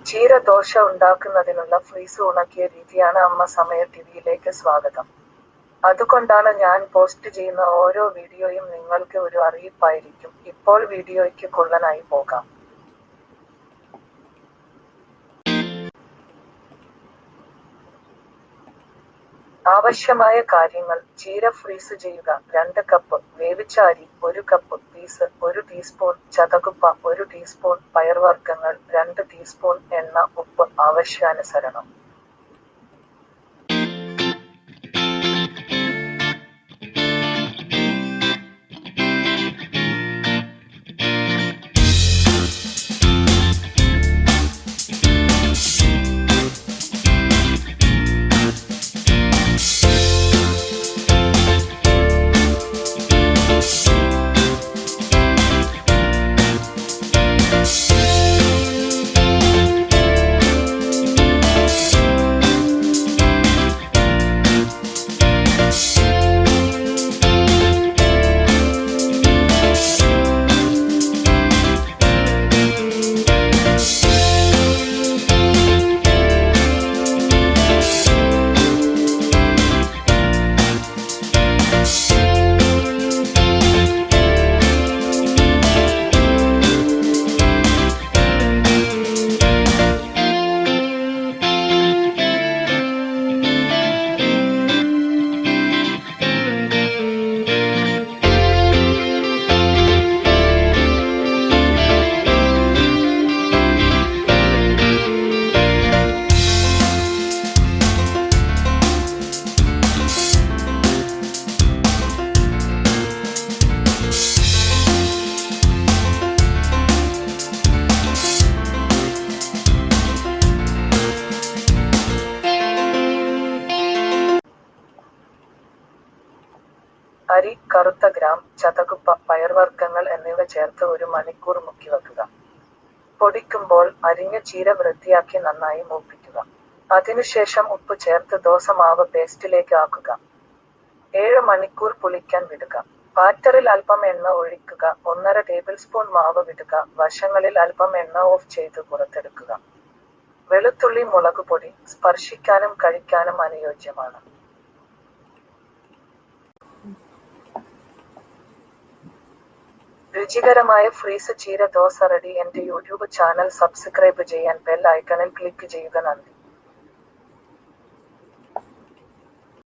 ചീര ദോശ ഉണ്ടാക്കുന്നതിനുള്ള ഫ്രീസ് ഉണക്കിയ രീതിയാണ് അമ്മ സമയ ടിവിയിലേക്ക് സ്വാഗതം. അതുകൊണ്ടാണ് ഞാൻ പോസ്റ്റ് ചെയ്യുന്ന ഓരോ വീഡിയോയും നിങ്ങൾക്ക് ഒരു അറിയിപ്പായിരിക്കും. ഇപ്പോൾ വീഡിയോയ്ക്ക് കൊള്ളനായി പോകാം. ആവശ്യമായ കാര്യങ്ങൾ: ചീര ഫ്രീസ് ചെയ്യുക, 2 കപ്പ് വേവിച്ച അരി, 1 കപ്പ് പീസ്, 1 ടീസ്പൂൺ ചതകുപ്പ, 1 ടീസ്പൂൺ പയർവർഗ്ഗങ്ങൾ, 2 ടീസ്പൂൺ എണ്ണ, ഉപ്പ് ആവശ്യാനുസരണം. അരി, കറുത്ത ഗ്രാം, ചതകുപ്പ, പയർവർഗ്ഗങ്ങൾ എന്നിവ ചേർത്ത് 1 മണിക്കൂർ മുക്കിവെക്കുക. പൊടിക്കുമ്പോൾ അരിഞ്ഞ ചീര വൃത്തിയാക്കി നന്നായി മൂപ്പിക്കുക. അതിനുശേഷം ഉപ്പ് ചേർത്ത് ദോശമാവ് പേസ്റ്റിലേക്ക് ആക്കുക. 7 മണിക്കൂർ പുളിക്കാൻ വിടുക. ബാറ്ററിൽ അല്പം എണ്ണ ഒഴിക്കുക. 1½ ടേബിൾ സ്പൂൺ മാവ് വിടുക. വശങ്ങളിൽ അല്പം എണ്ണ ഓഫ് ചെയ്ത് പുറത്തെടുക്കുക. വെളുത്തുള്ളി, മുളകുപൊടി സ്പർശിക്കാനും കഴിക്കാനും അനുയോജ്യമാണ്. രുചികരമായ ഫ്രീസ് ചീര ദോശ റെഡി. എന്റെ യൂട്യൂബ് ചാനൽ സബ്സ്ക്രൈബ് ചെയ്യാൻ ബെൽ ഐക്കണിൽ ക്ലിക്ക് ചെയ്യുക. നന്ദി.